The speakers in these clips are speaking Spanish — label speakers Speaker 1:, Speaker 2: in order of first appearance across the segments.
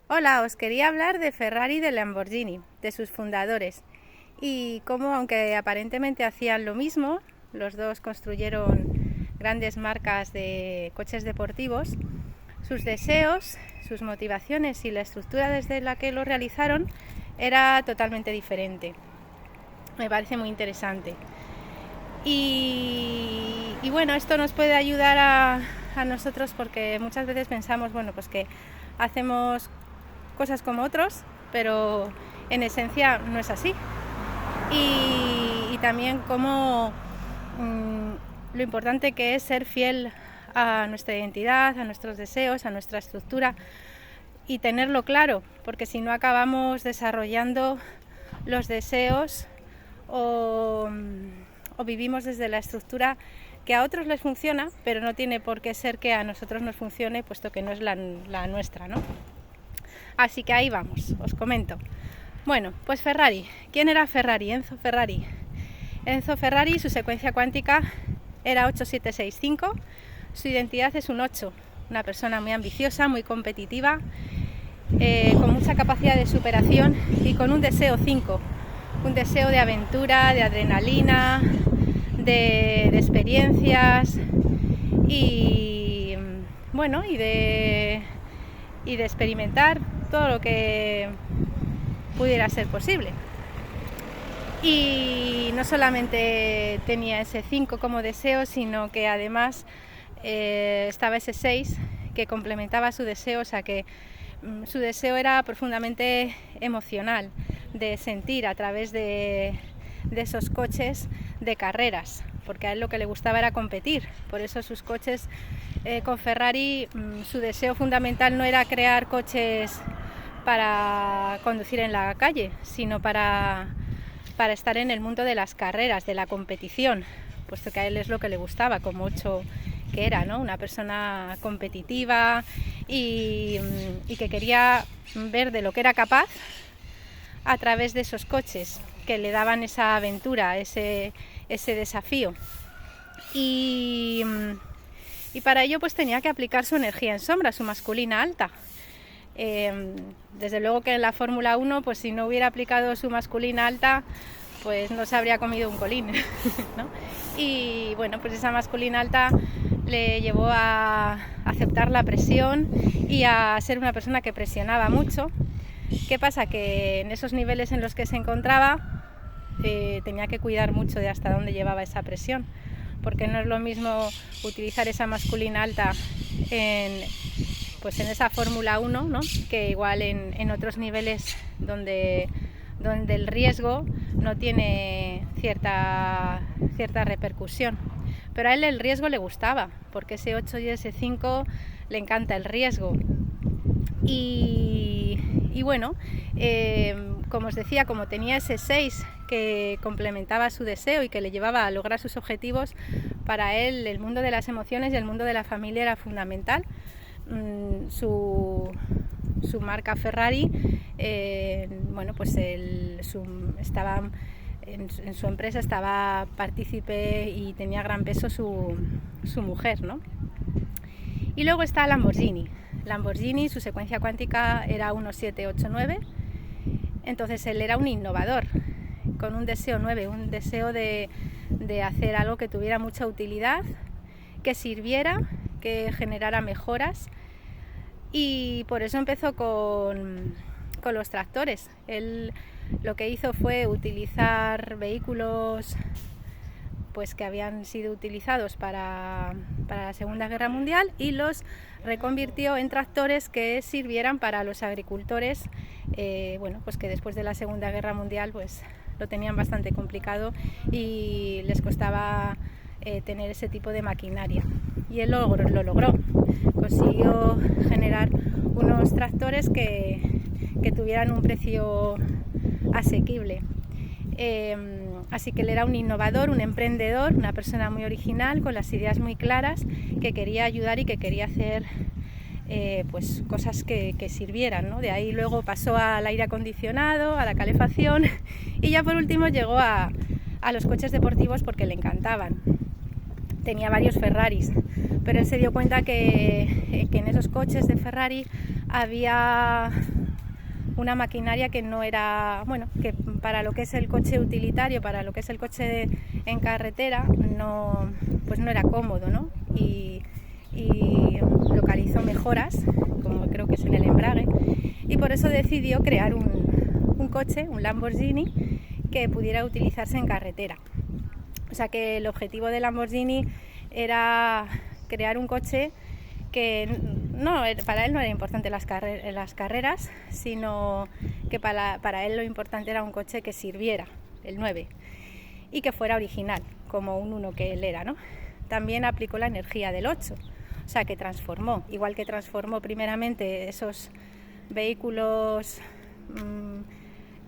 Speaker 1: Hola, os quería hablar de Ferrari y de Lamborghini, de sus fundadores, y cómo, aunque aparentemente hacían lo mismo, los dos construyeron grandes marcas de coches deportivos, sus deseos, sus motivaciones y la estructura desde la que lo realizaron era totalmente diferente. Me parece muy interesante. Y bueno, esto nos puede ayudar a nosotros porque muchas veces pensamos, bueno, pues que hacemos cosas como otros, pero en esencia no es así. Y también como lo importante que es ser fiel a nuestra identidad, a nuestros deseos, a nuestra estructura y tenerlo claro, porque si no acabamos desarrollando los deseos o vivimos desde la estructura que a otros les funciona, pero no tiene por qué ser que a nosotros nos funcione, puesto que no es la nuestra, ¿no? Así que ahí vamos, os comento. Bueno, pues Ferrari. ¿Quién era Ferrari? Enzo Ferrari. Enzo Ferrari, su secuencia cuántica era 8765. Su identidad es un 8. Una persona muy ambiciosa, muy competitiva, con mucha capacidad de superación y con un deseo 5. Un deseo de aventura, de adrenalina, de experiencias y bueno, y de experimentar todo lo que pudiera ser posible. Y no solamente tenía ese 5 como deseo, sino que además estaba ese 6 que complementaba su deseo, o sea que su deseo era profundamente emocional, de sentir a través de esos coches de carreras, porque a él lo que le gustaba era competir. Por eso sus coches con Ferrari, su deseo fundamental no era crear coches para conducir en la calle, sino para estar en el mundo de las carreras, de la competición, puesto que a él es lo que le gustaba, como 8 que era, ¿no? Una persona competitiva y que quería ver de lo que era capaz a través de esos coches que le daban esa aventura, ese desafío. Y para ello pues tenía que aplicar su energía en sombra, su masculina alta. Desde luego que en la Fórmula 1, pues si no hubiera aplicado su masculina alta, pues no se habría comido un colín, ¿no? Y bueno, pues esa masculina alta le llevó a aceptar la presión y a ser una persona que presionaba mucho. ¿Qué pasa? Que en esos niveles en los que se encontraba tenía que cuidar mucho de hasta dónde llevaba esa presión, porque no es lo mismo utilizar esa masculina alta en esa Fórmula 1, ¿no? Que igual en otros niveles donde el riesgo no tiene cierta repercusión. Pero a él el riesgo le gustaba, porque ese 8 y ese 5 le encanta el riesgo. Y bueno, como os decía, como tenía ese 6 que complementaba su deseo y que le llevaba a lograr sus objetivos, para él el mundo de las emociones y el mundo de la familia era fundamental. Su marca Ferrari, bueno, pues estaba en su empresa, estaba partícipe y tenía gran peso su mujer, ¿no? Y luego está Lamborghini. Lamborghini, su secuencia cuántica era 1789. Entonces él era un innovador, con un deseo 9, un deseo de hacer algo que tuviera mucha utilidad, que sirviera, que generara mejoras, y por eso empezó con los tractores. Él lo que hizo fue utilizar vehículos pues que habían sido utilizados para la Segunda Guerra Mundial y los reconvirtió en tractores que sirvieran para los agricultores, bueno, pues que después de la Segunda Guerra Mundial pues lo tenían bastante complicado y les costaba tener ese tipo de maquinaria. Y él lo logró, consiguió generar unos tractores que tuvieran un precio asequible. Así que él era un innovador, un emprendedor, una persona muy original, con las ideas muy claras, que quería ayudar y que quería hacer pues cosas que sirvieran, ¿no? De ahí luego pasó al aire acondicionado, a la calefacción y ya por último llegó a los coches deportivos porque le encantaban. Tenía varios Ferraris, pero él se dio cuenta que en esos coches de Ferrari había una maquinaria que no era, bueno, que para lo que es el coche utilitario, para lo que es el coche en carretera, pues no era cómodo, ¿no? Y localizó mejoras, como creo que es en el embrague, y por eso decidió crear un coche, un Lamborghini, que pudiera utilizarse en carretera. O sea que el objetivo de Lamborghini era crear un coche que para él no era importante las carreras, sino que para él lo importante era un coche que sirviera, el 9, y que fuera original, como un 1 que él era, ¿no? También aplicó la energía del 8, o sea que transformó, igual que transformó primeramente esos vehículos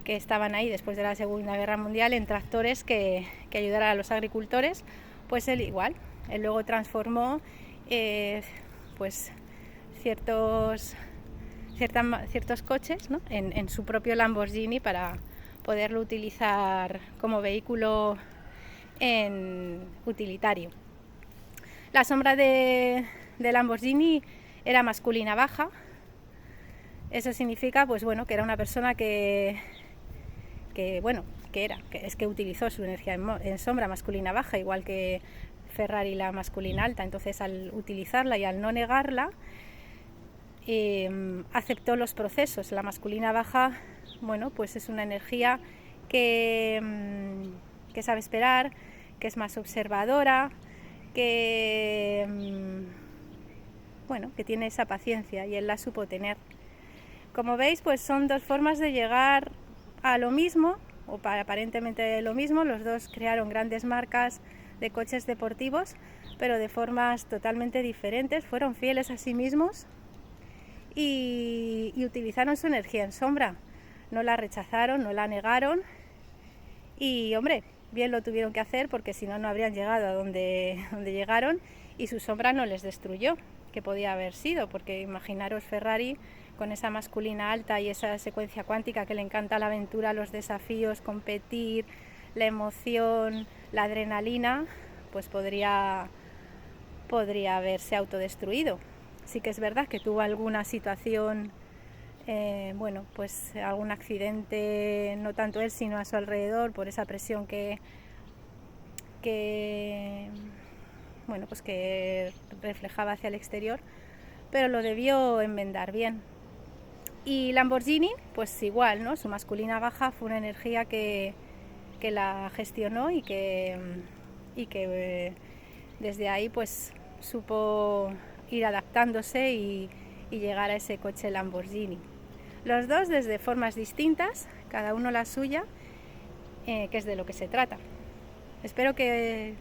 Speaker 1: que estaban ahí después de la Segunda Guerra Mundial en tractores que ayudaran a los agricultores, pues él igual, él luego transformó pues ciertos coches, ¿no? en su propio Lamborghini para poderlo utilizar como vehículo utilitario. La sombra de Lamborghini era masculina baja. Eso significa pues bueno, que era una persona que utilizó su energía en sombra masculina baja, igual que Ferrari la masculina alta. Entonces, al utilizarla y al no negarla, aceptó los procesos. La masculina baja, bueno, pues es una energía que sabe esperar, que es más observadora, que tiene esa paciencia, y él la supo tener. Como veis, pues son dos formas de llegar a lo mismo, o para aparentemente lo mismo. Los dos crearon grandes marcas de coches deportivos, pero de formas totalmente diferentes. Fueron fieles a sí mismos y utilizaron su energía en sombra. No la rechazaron, no la negaron, y hombre, bien lo tuvieron que hacer, porque si no, no habrían llegado a donde llegaron, y su sombra no les destruyó, que podía haber sido, porque imaginaros Ferrari con esa masculina alta y esa secuencia cuántica que le encanta la aventura, los desafíos, competir, la emoción, la adrenalina, pues podría haberse autodestruido. Sí que es verdad que tuvo alguna situación, pues algún accidente, no tanto él sino a su alrededor, por esa presión que reflejaba hacia el exterior, pero lo debió enmendar bien. Y Lamborghini, pues igual, ¿no? Su masculina baja fue una energía que la gestionó y que desde ahí pues supo ir adaptándose y llegar a ese coche Lamborghini. Los dos desde formas distintas, cada uno la suya, que es de lo que se trata. Espero que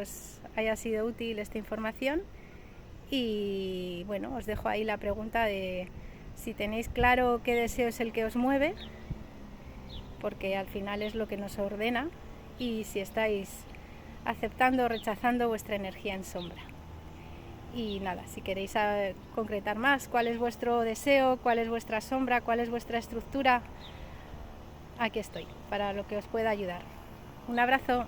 Speaker 1: os haya sido útil esta información, y bueno, os dejo ahí la pregunta de si tenéis claro qué deseo es el que os mueve, porque al final es lo que nos ordena, y si estáis aceptando o rechazando vuestra energía en sombra. Y nada, si queréis concretar más cuál es vuestro deseo, cuál es vuestra sombra, cuál es vuestra estructura, aquí estoy para lo que os pueda ayudar. Un abrazo.